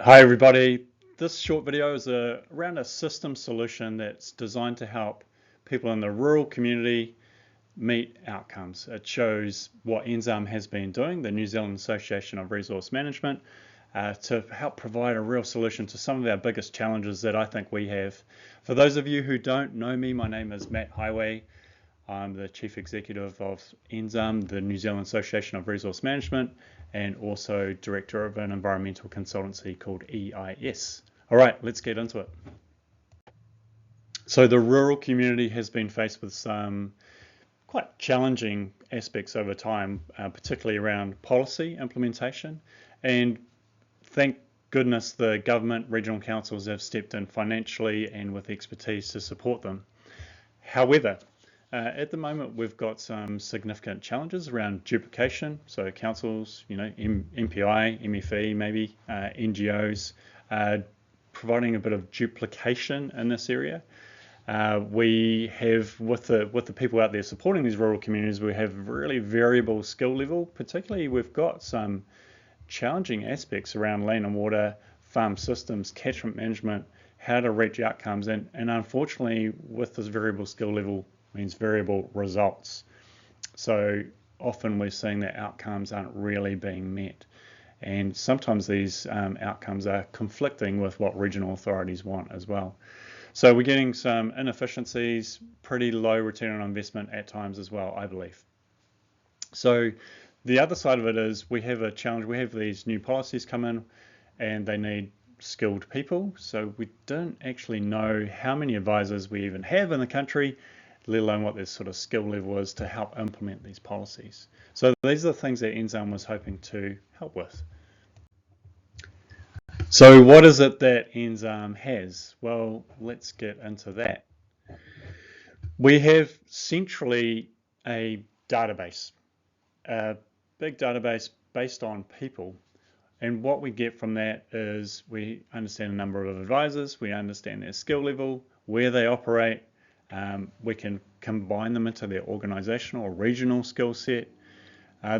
Hi everybody. This short video is around a system solution that's designed to help people in the rural community meet outcomes. It shows what NZARM has been doing, the New Zealand Association of Resource Management, to help provide a real solution to some of our biggest challenges that I think we have. For those of you who don't know me, my name is Matt Highway. I'm the Chief Executive of NZARM, the New Zealand Association of Resource Management, and also Director of an environmental consultancy called EIS. All right, let's get into it. So the rural community has been faced with some quite challenging aspects over time, particularly around policy implementation. And thank goodness the government, regional councils have stepped in financially and with expertise to support them. However, at the moment, we've got some significant challenges around duplication. So councils, MPI, MFE, maybe NGOs, providing a bit of duplication in this area. We have, with the people out there supporting these rural communities, we have really variable skill level. Particularly, we've got some challenging aspects around land and water, farm systems, catchment management, how to reach outcomes, and unfortunately, with this variable skill level, means variable results. So often we're seeing that outcomes aren't really being met. And sometimes these outcomes are conflicting with what regional authorities want as well. So we're getting some inefficiencies, pretty low return on investment at times as well, I believe. So the other side of it is we have a challenge. We have these new policies come in and they need skilled people. So we don't actually know how many advisors we even have in the country, let alone what their sort of skill level is to help implement these policies. So these are the things that NZARM was hoping to help with. So what is it that NZARM has? Well, let's get into that. We have centrally a database, a big database based on people. And what we get from that is we understand a number of advisors, we understand their skill level, where they operate. We can combine them into their organizational or regional skill set.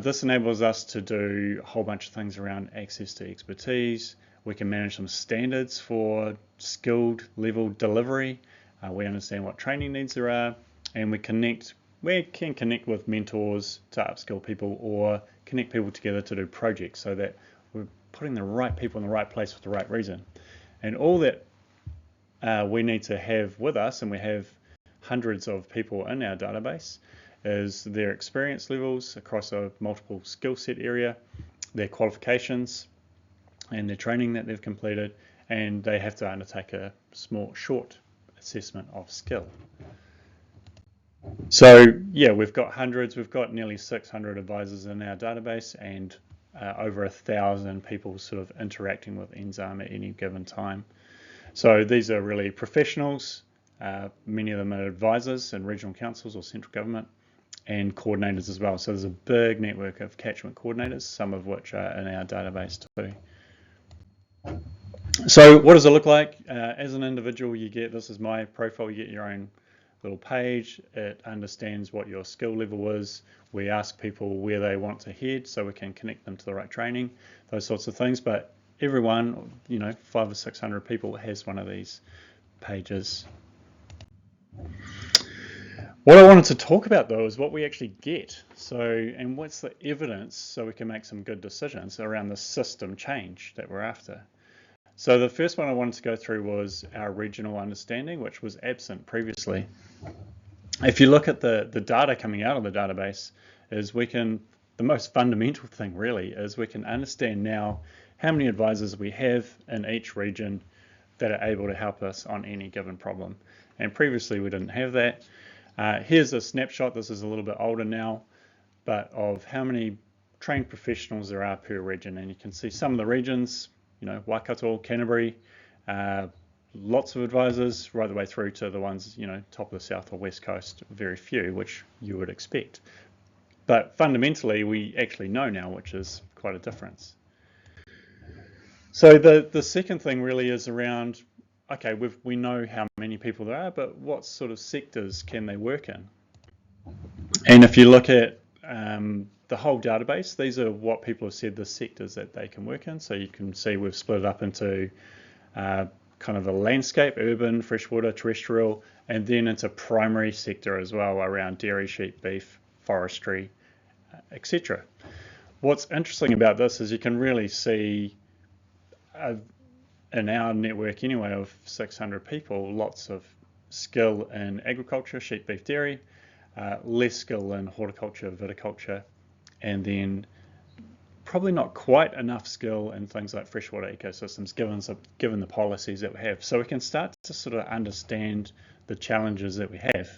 This enables us to do a whole bunch of things around access to expertise. We can manage some standards for skilled level delivery. We understand what training needs there are, and we can connect with mentors to upskill people or connect people together to do projects so that we're putting the right people in the right place for the right reason. And all that we need to have with us, and we have hundreds of people in our database, is their experience levels across a multiple skill set area, their qualifications and their training that they've completed, and they have to undertake a short assessment of skill. So yeah, we've got nearly 600 advisors in our database and over 1,000 people sort of interacting with NZARM at any given time. So these are really professionals. Many of them are advisors in regional councils or central government, and coordinators as well. So there's a big network of catchment coordinators, some of which are in our database too. So what does it look like? As an individual, this is my profile, you get your own little page. It understands what your skill level is. We ask people where they want to head so we can connect them to the right training, those sorts of things. But everyone, 500 or 600 people has one of these pages. What I wanted to talk about though is what we actually get. And what's the evidence so we can make some good decisions around the system change that we're after. So the first one I wanted to go through was our regional understanding, which was absent previously. If you look at the data coming out of the database, the most fundamental thing really is we can understand now how many advisors we have in each region that are able to help us on any given problem. And previously we didn't have that. Here's a snapshot. This is a little bit older now, but of how many trained professionals there are per region. And you can see some of the regions, Waikato, Canterbury, lots of advisors right the way through to the ones, top of the south or west coast, very few, which you would expect. But fundamentally, we actually know now, which is quite a difference. So the second thing really is around, okay, we know how many people there are, but what sort of sectors can they work in? And if you look at the whole database. These are what people have said the sectors that they can work in. So you can see we've split it up into kind of a landscape, urban, freshwater, terrestrial, and then into primary sector as well around dairy, sheep, beef, forestry, etc. What's interesting about this is you can really see in our network anyway of 600 people, lots of skill in agriculture, sheep, beef, dairy, less skill in horticulture, viticulture, and then probably not quite enough skill in things like freshwater ecosystems given the policies that we have. So we can start to sort of understand the challenges that we have.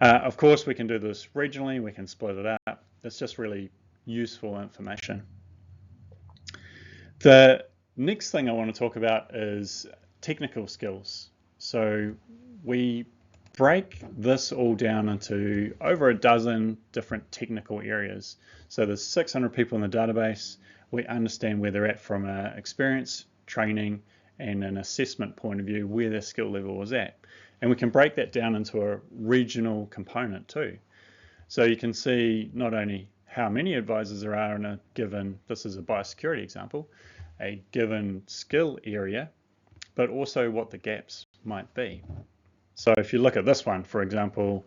Of course, we can do this regionally, we can split it up. It's just really useful information. The next thing I want to talk about is technical skills. So we break this all down into over a dozen different technical areas. So there's 600 people in the database. We understand where they're at from an experience, training, and an assessment point of view, where their skill level is at. And we can break that down into a regional component too. So you can see not only how many advisors there are in a given, this is a biosecurity example, a given skill area, but also what the gaps might be. So if you look at this one, for example,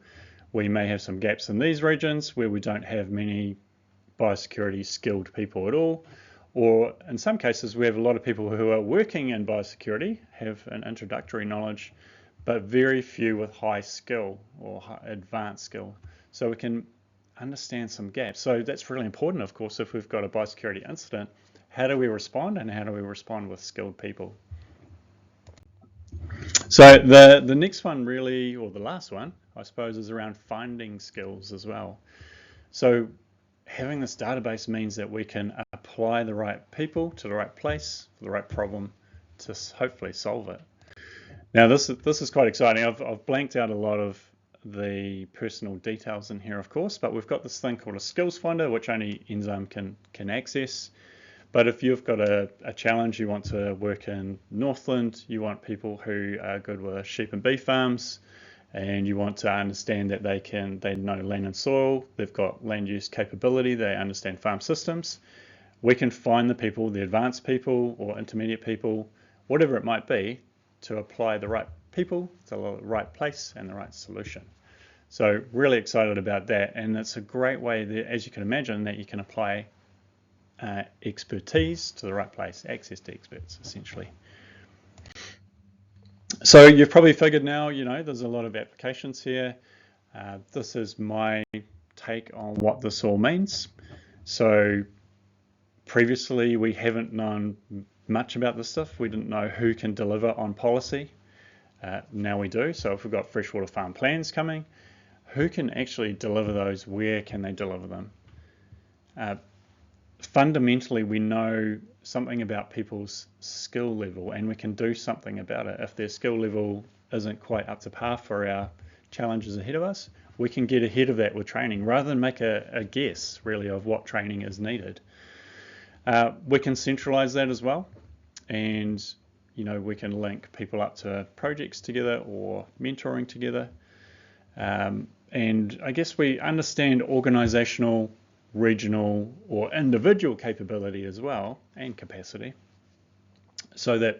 we may have some gaps in these regions where we don't have many biosecurity skilled people at all, or in some cases we have a lot of people who are working in biosecurity, have an introductory knowledge, but very few with high skill or advanced skill. So we can understand some gaps. So that's really important, of course, if we've got a biosecurity incident. How do we respond, and how do we respond with skilled people? So the next one really, or the last one, I suppose, is around finding skills as well. So having this database means that we can apply the right people to the right place for the right problem to hopefully solve it. Now this is quite exciting. I've blanked out a lot of the personal details in here, of course, but we've got this thing called a skills finder, which only Enzyme can access. But if you've got a challenge, you want to work in Northland, you want people who are good with sheep and beef farms, and you want to understand that they know land and soil, they've got land use capability, they understand farm systems, we can find the people, the advanced people or intermediate people, whatever it might be, to apply the right people to the right place and the right solution. So really excited about that, and it's a great way that, as you can imagine, that you can apply expertise to the right place, access to experts essentially. So you've probably figured now, there's a lot of applications here. This is my take on what this all means. So previously we haven't known much about this stuff. We didn't know who can deliver on policy. Now we do. So if we've got freshwater farm plans coming, who can actually deliver those? Where can they deliver them? Fundamentally, we know something about people's skill level, and we can do something about it. If their skill level isn't quite up to par for our challenges ahead of us, we can get ahead of that with training rather than make a guess really of what training is needed. We can centralize that as well, and we can link people up to projects together or mentoring together. And I guess we understand organizational, regional or individual capability as well, and capacity, so that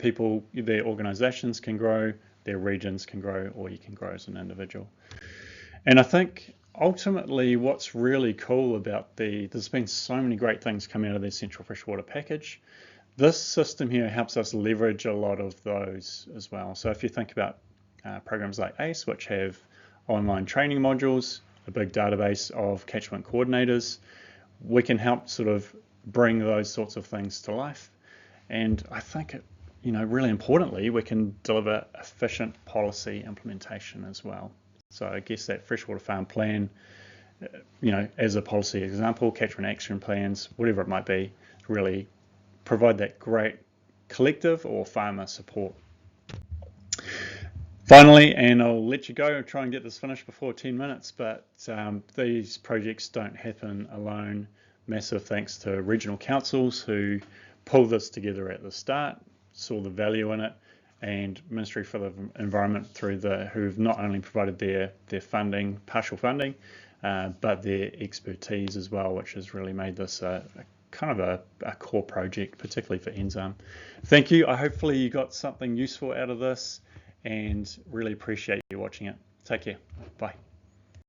their organizations can grow, their regions can grow, or you can grow as an individual. And I think ultimately what's really cool about there's been so many great things coming out of the Central Freshwater Package. This system here helps us leverage a lot of those as well. So if you think about programs like ACE, which have online training modules, a big database of catchment coordinators, we can help sort of bring those sorts of things to life. And I think, really importantly, we can deliver efficient policy implementation as well. So I guess that freshwater farm plan, as a policy example, catchment action plans, whatever it might be, really provide that great collective or farmer support. Finally, and I'll let you go, I'll try and get this finished before 10 minutes, but these projects don't happen alone. Massive thanks to regional councils who pulled this together at the start, saw the value in it, and Ministry for the Environment who've not only provided their funding, partial funding, but their expertise as well, which has really made this kind of a core project, particularly for Enzyme. Thank you. Hopefully you got something useful out of this, and really appreciate you watching it. Take care. Bye.